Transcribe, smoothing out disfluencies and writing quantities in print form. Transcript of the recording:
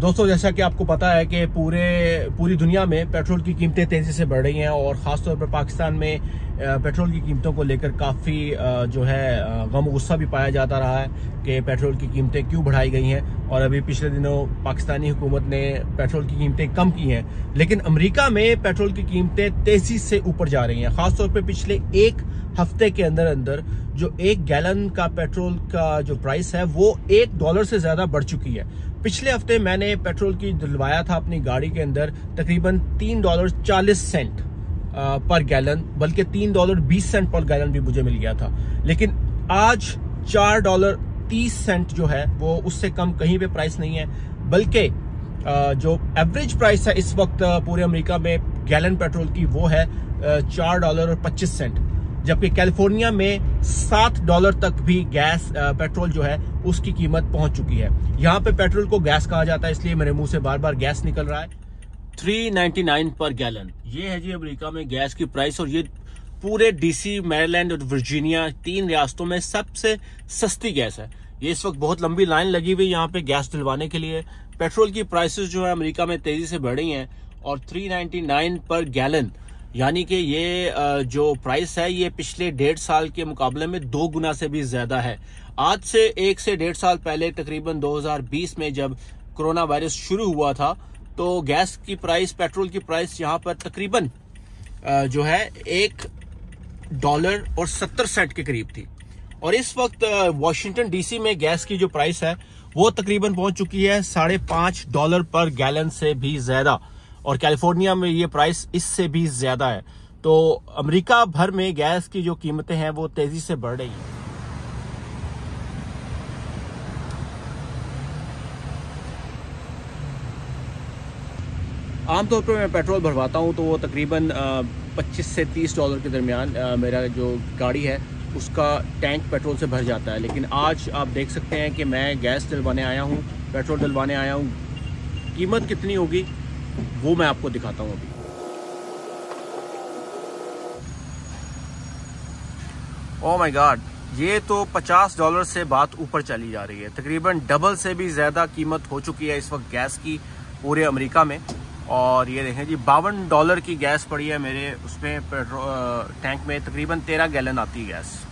दोस्तों, जैसा कि आपको पता है कि पूरी दुनिया में पेट्रोल की कीमतें तेजी से बढ़ रही हैं और ख़ासतौर पर पाकिस्तान में पेट्रोल की कीमतों को लेकर काफ़ी जो है गम गुस्सा भी पाया जाता रहा है कि पेट्रोल की कीमतें क्यों बढ़ाई गई हैं। और अभी पिछले दिनों पाकिस्तानी हुकूमत ने पेट्रोल की कीमतें कम की हैं, लेकिन अमेरिका में पेट्रोल की कीमतें तेजी से ऊपर जा रही हैं। ख़ासतौर पर पिछले एक हफ्ते के अंदर अंदर जो 1 गैलन का पेट्रोल का जो प्राइस है वो $1 से ज्यादा बढ़ चुकी है। पिछले हफ्ते मैंने पेट्रोल की डलवाया था अपनी गाड़ी के अंदर तकरीबन $3.40 पर गैलन, बल्कि $3.20 पर गैलन भी मुझे मिल गया था। लेकिन आज $4.30 जो है वो उससे कम कहीं पे प्राइस नहीं है, बल्कि जो एवरेज प्राइस है इस वक्त पूरे अमेरिका में गैलन पेट्रोल की वो है $4.25, जबकि कैलिफोर्निया में $7 तक भी गैस पेट्रोल जो है उसकी कीमत पहुंच चुकी है। यहाँ पे पेट्रोल को गैस कहा जाता है, इसलिए मेरे मुंह से बार बार गैस निकल रहा है। 3.99 पर गैलन, ये है जी अमेरिका में गैस की प्राइस। और ये पूरे डीसी, मैरीलैंड और वर्जीनिया 3 रियासतों में सबसे सस्ती गैस है। ये इस वक्त बहुत लंबी लाइन लगी हुई यहाँ पे गैस डलवाने के लिए। पेट्रोल की प्राइसेस जो है अमेरिका में तेजी से बढ़ रही हैं और 3.99 पर गैलन यानी कि ये जो प्राइस है ये पिछले 1.5 साल के मुकाबले में 2 गुना से भी ज्यादा है। आज से 1 से 1.5 साल पहले तकरीबन 2020 में जब कोरोना वायरस शुरू हुआ था तो गैस की प्राइस, पेट्रोल की प्राइस यहाँ पर तकरीबन जो है $1.70 के करीब थी। और इस वक्त वॉशिंगटन डीसी में गैस की जो प्राइस है वो तकरीबन पहुंच चुकी है $5.50 पर गैलन से भी ज्यादा, और कैलिफोर्निया में ये प्राइस इससे भी ज्यादा है। तो अमेरिका भर में गैस की जो कीमतें हैं वो तेजी से बढ़ रही हैं। आमतौर पर मैं पेट्रोल भरवाता हूं तो वो तकरीबन $25 से $30 के दरमियान मेरा जो गाड़ी है उसका टैंक पेट्रोल से भर जाता है। लेकिन आज आप देख सकते हैं कि मैं गैस डलवाने आया हूं, पेट्रोल डलवाने आया हूं। कीमत कितनी होगी वो मैं आपको दिखाता हूं अभी। ओह माय गॉड, ये तो $50 से बात ऊपर चली जा रही है। तकरीबन डबल से भी ज्यादा कीमत हो चुकी है इस वक्त गैस की पूरे अमेरिका में। और ये देखें जी, $52 की गैस पड़ी है मेरे उसमें टैंक में, तकरीबन 13 गैलन आती है गैस।